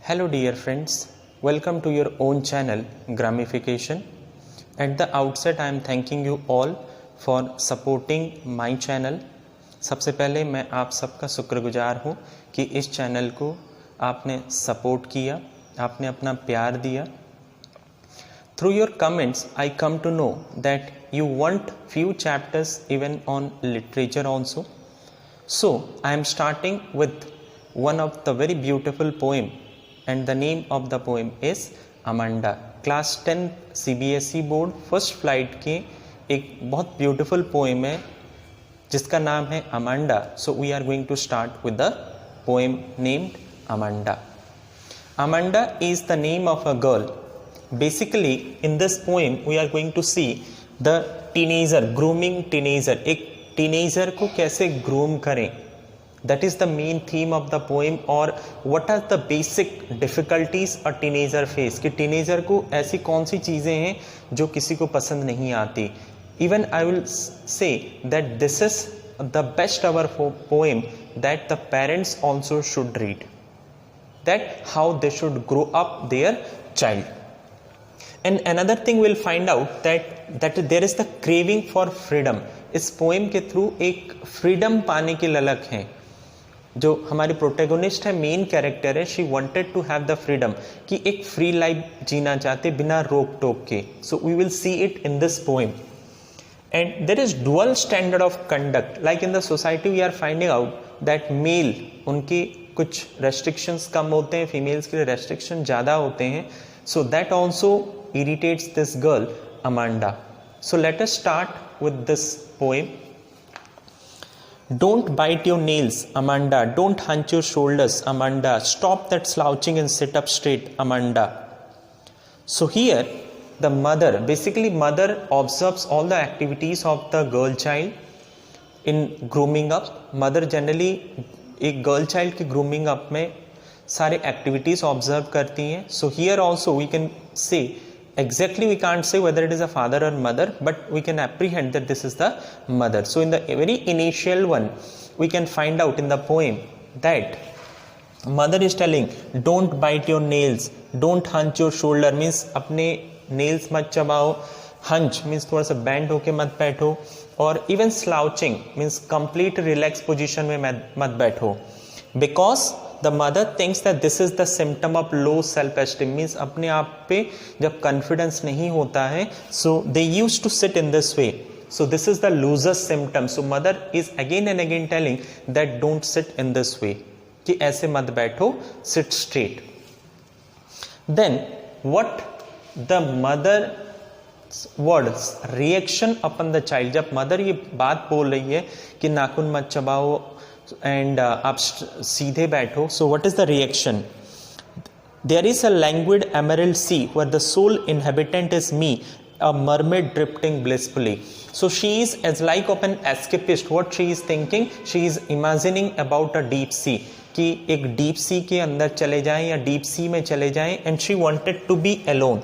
Hello dear friends, welcome to your own channel Gramification. At the outset I am thanking you all for supporting my channel. सबसे पहले मैं आप सबका शुक्रगुजार हूँ कि इस चैनल को आपने सपोर्ट किया, आपने अपना प्यार दिया. Through your comments I come to know that you want few chapters even on literature also. So I am starting with one of the very beautiful poem and the name of the poem is Amanda. Class 10 CBSE board first flight के एक बहुत beautiful poem है जिसका नाम है Amanda. So we are going to start with the poem named Amanda. Amanda is the name of a girl. Basically in this poem we are going to see the teenager, grooming teenager. एक teenager को कैसे groom करें, that is the main theme of the poem. और what are the basic difficulties a teenager face, कि teenager को ऐसी कौन सी चीज़ें हैं जो किसी को पसंद नहीं आती. Even I will say that this is the best ever poem that the parents also should read, that how they should grow up their child. And another thing we'll find out that there is the craving for freedom. इस poem के through एक freedom पाने की ललक है. जो हमारी protagonist है, मेन कैरेक्टर है, she wanted to have the freedom, कि एक फ्री लाइफ जीना चाहते बिना रोक टोक के. So we will see it in this poem. And there is dual standard of conduct. Like in the society we are finding out that male, उनके कुछ restrictions कम होते हैं, फीमेल्स के लिए रेस्ट्रिक्शन ज़्यादा होते हैं. So that also irritates this girl Amanda. So let us start with this poem. Don't bite your nails, Amanda. Don't hunch your shoulders, Amanda. Stop that slouching and sit up straight, Amanda. So here the mother, basically mother observes all the activities of the girl child in grooming up. Mother generally एक girl child की grooming up में सारे activities observe करती हैं. So here also we can say, exactly we can't say whether it is a father or mother, but we can apprehend that this is the mother. So in the very initial one we can find out in the poem that mother is telling don't bite your nails, don't hunch your shoulder, means अपने nails मत चबाओ, hunch means थोड़ा सा bend होके मत बैठो, और even slouching means complete relaxed position में मत बैठो. Because the mother thinks that this is the symptom of low self esteem, means अपने आप पे जब confidence नहीं होता है, so they used to sit in this way. So this is the loser symptom. So mother is again and again telling that don't sit in this way, कि ऐसे मत बैठो, sit straight. Then what the mother words reaction upon the child, जब mother ये बात बोल रही है कि नाखून मत चबाओ एंड आप सीधे बैठो, so what is the reaction? There is a languid emerald sea where the sole inhabitant is me, a mermaid drifting blissfully. So she is as like of an escapist. What she is thinking, she is imagining about a deep sea, कि एक deep sea के अंदर चले जाएं या deep sea में चले जाएं, and she wanted to be alone.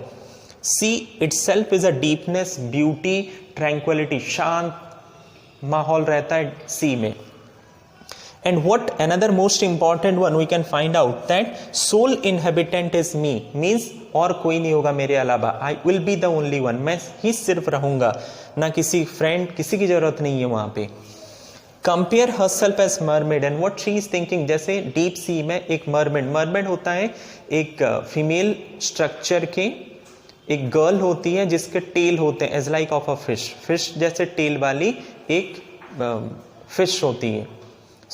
Sea itself is a deepness, beauty, tranquillity, शांत माहौल रहता है सी में. And what another most important one we can find out that sole inhabitant is me, means और कोई नहीं होगा मेरे अलावा. I will be the only one, मैं ही सिर्फ रहूंगा, ना किसी फ्रेंड, किसी की जरूरत नहीं है वहां पे. Compare herself as mermaid and what she is thinking, जैसे डीप सी में एक मरमेड होता है, एक फीमेल स्ट्रक्चर के, एक गर्ल होती है जिसके टेल होते हैं as like of a fish जैसे टेल वाली एक फिश होती है.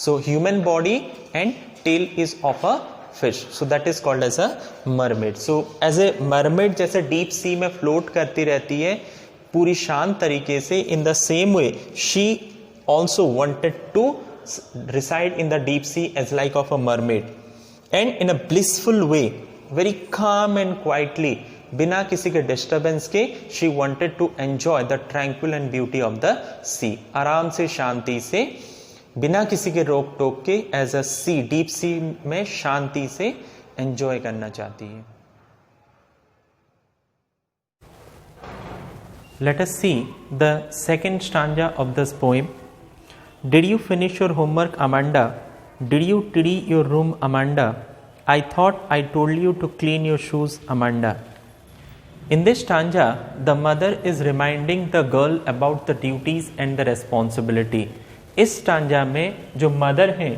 So human body and tail is of a fish, so that is called as a mermaid. So as a mermaid जैसे deep sea में float करती रहती है पूरी शांत तरीके से, in the same way she also wanted to reside in the deep sea as like of a mermaid, and in a blissful way, very calm and quietly, बिना किसी के डिस्टर्बेंस के, she wanted to enjoy the tranquil and beauty of the sea. आराम से, शांति से, बिना किसी के रोक टोक के, as a C, deep sea में शांति से एंजॉय करना चाहती है. Let us see the second stanza of this poem. Did you finish your homework, Amanda? Did you tidy your room, Amanda? I thought I told you to clean your shoes, Amanda. In this stanza, the mother is reminding the girl about the duties and the responsibility. इस stanza में जो mother है,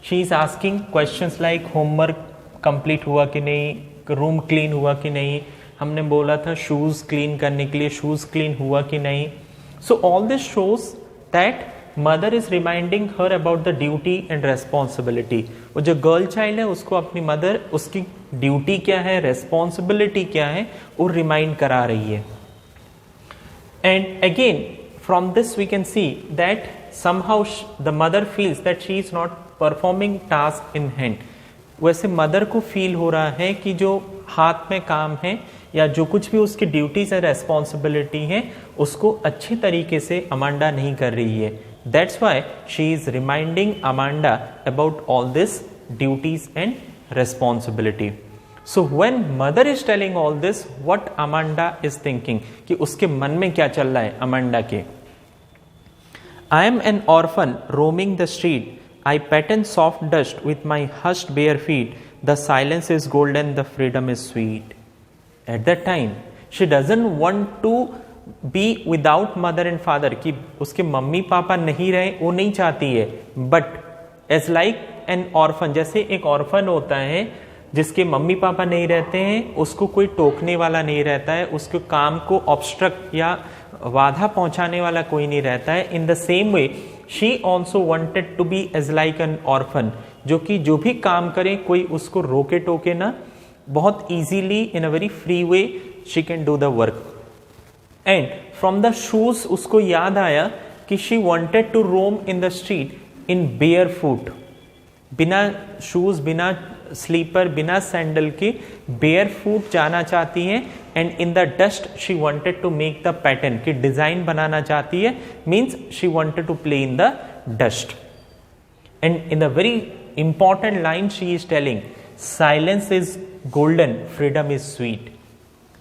she is asking questions like homework complete हुआ कि नहीं, room clean हुआ कि नहीं, हमने बोला था शूज़ क्लीन करने के लिए, शूज़ क्लीन हुआ कि नहीं. So all this shows that mother is reminding her about the duty and responsibility. वो जो गर्ल चाइल्ड है उसको अपनी मदर उसकी ड्यूटी क्या है, रेस्पॉन्सिबिलिटी क्या है, वो रिमाइंड करा रही है. And again from this we can see that somehow the mother feels that she is not performing task in hand. वैसे मदर को फील हो रहा है कि जो हाथ में काम है या जो कुछ भी उसकी ड्यूटीज है, रेस्पॉन्सिबिलिटी है, उसको अच्छे तरीके से अमांडा नहीं कर रही है. That's why she is reminding Amanda about all this duties and responsibility. So when mother is telling all this, what Amanda is thinking, कि उसके मन में क्या चल रहा है अमांडा के. I am N orphan roaming the street, I pattern soft dust with my hushed bare feet. The silence is golden, the freedom is sweet. At that time, she doesn't want to be without mother and father. कि उसके mummy papa नहीं रहे, वो नहीं चाहती है. But as like an orphan, जैसे एक orphan होता है जिसके मम्मी पापा नहीं रहते हैं, उसको कोई टोकने वाला नहीं रहता है, उसके काम को ऑब्स्ट्रक्ट या बाधा पहुंचाने वाला कोई नहीं रहता है. In the same way she also wanted to be as like an orphan, जो कि जो भी काम करे कोई उसको रोके टोके ना, बहुत easily in a very free way she can do the work. And from the shoes उसको याद आया कि she wanted to roam in the street in bare foot, बिना शूज, बिना स्लीपर, बिना सैंडल के बेयर फुट जाना चाहती है. And in the dust she wanted to make the pattern, की डिजाइन बनाना चाहती है, means she wanted to play in the dust. And in the very important line she is telling, silence is golden, freedom is sweet.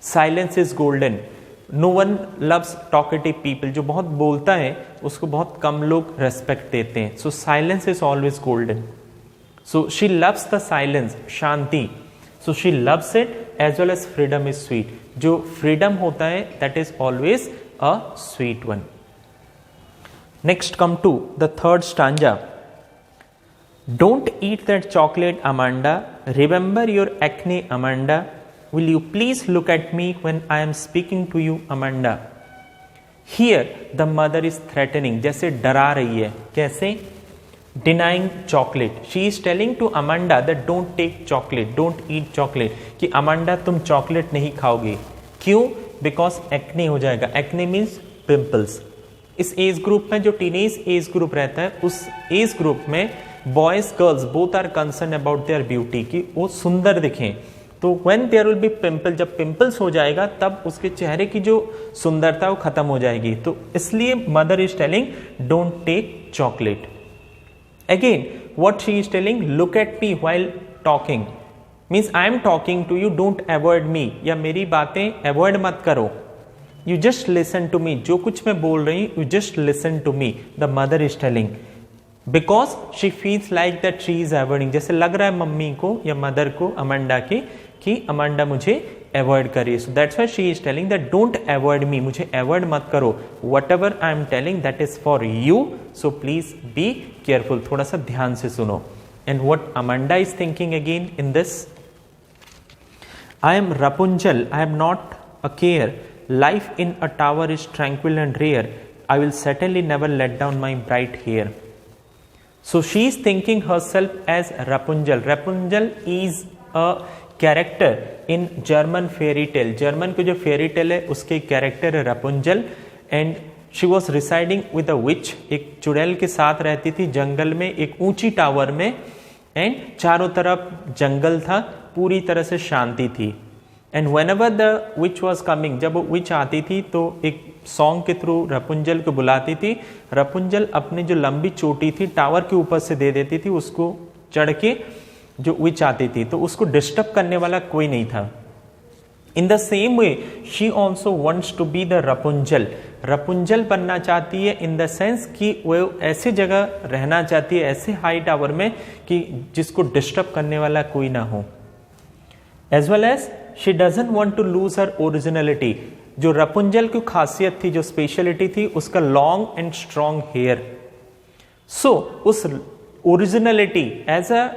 Silence is golden. No one loves talkative people, जो बहुत बोलता है उसको बहुत कम लोग respect देते हैं. So silence is always golden. So she loves the silence, शांति. So she loves it as well as freedom is sweet. जो freedom होता है that is always a sweet one. Next come to the third stanza. Don't eat that chocolate, Amanda. Remember your acne, Amanda. Will you please look at me when I am speaking to you, Amanda? Here the mother is threatening, जैसे डरा रही है. कैसे? Denying chocolate. She is telling to Amanda that don't take chocolate, don't eat chocolate. कि Amanda तुम chocolate नहीं खाओगे. क्यों? Because acne हो जाएगा. Acne means pimples. इस एज ग्रुप में जो टीनेज एज ग्रुप रहता है, उस एज ग्रुप में boys girls both are concern about their beauty, कि वो सुंदर दिखें. तो when there will be pimple, जब पिंपल्स हो जाएगा तब उसके चेहरे की जो सुंदरता वो खत्म हो जाएगी. तो इसलिए mother is telling don't take chocolate. Again, what she is telling, look at me while talking, means I am talking to you, don't avoid me, या मेरी बातें avoid मत करो. You just listen to me. जो कुछ मैं बोल रही हूँ, you just listen to me. The mother is telling, because she feels like that she is avoiding. जैसे लग रहा है मम्मी को या मदर को अमांडा की कि अमांडा मुझे अवॉइड करे. So that's why she is telling that don't avoid me, मुझे अवॉइड मत करो. Whatever I am telling that is for you, so please be careful. थोड़ा सा ध्यान से सुनो. And what Amanda is thinking again in this, I am Rapunzel, I am not a care. Life in a tower is tranquil and rare. I will certainly never let down my bright hair. So she is thinking herself as Rapunzel. Rapunzel is a character in German fairy tale. German के जो fairy tale है उसके character है Rapunzel. And she was residing with a witch. एक चुड़ैल के साथ रहती थी जंगल में, एक ऊंची टावर में. एंड चारों तरफ जंगल था, पूरी तरह से शांति थी. And whenever the witch was coming, जब वो विच आती थी तो एक सॉन्ग के थ्रू रपुंजल को बुलाती थी. रपुंजल अपनी जो लंबी चोटी थी टावर के ऊपर से दे देती थी, उसको चढ़ के जो विच आती थी, तो उसको डिस्टर्ब करने वाला कोई नहीं था. In the same way she also wants to be the Rapunzel, Rapunzel बनना चाहती है इन द सेंस कि वो ऐसी जगह रहना चाहती है, ऐसे हाई टावर में कि जिसको डिस्टर्ब करने वाला कोई ना हो। As well as she doesn't want to lose her originality, जो रपुंजल की खासियत थी, जो स्पेशलिटी थी, उसका long and strong hair. So उस originality as a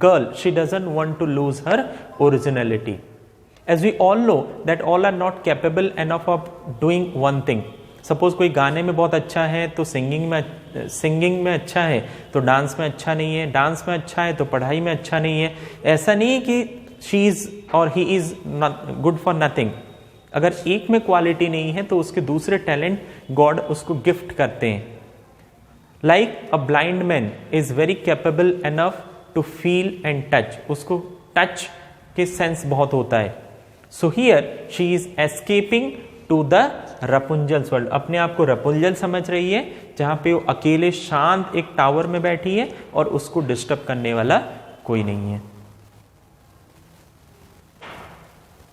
girl she doesn't want to lose her originality. As we all know that all are not capable enough of doing one thing. Suppose कोई गाने में बहुत अच्छा है तो singing में अच्छा है तो डांस में अच्छा नहीं है, डांस में अच्छा है तो पढ़ाई में अच्छा नहीं है। ऐसा नहीं है कि शी इज और he is good for nothing. अगर एक में क्वालिटी नहीं है तो उसके दूसरे टैलेंट गॉड उसको गिफ्ट करते हैं। Like a blind man is very capable enough to feel and touch, उसको टच के सेंस बहुत होता है। So here she is escaping to the Rapunzel's world, अपने आप को रपुंजल समझ रही है, जहां पे वो अकेले शांत एक टावर में बैठी है और उसको डिस्टर्ब करने वाला कोई नहीं है।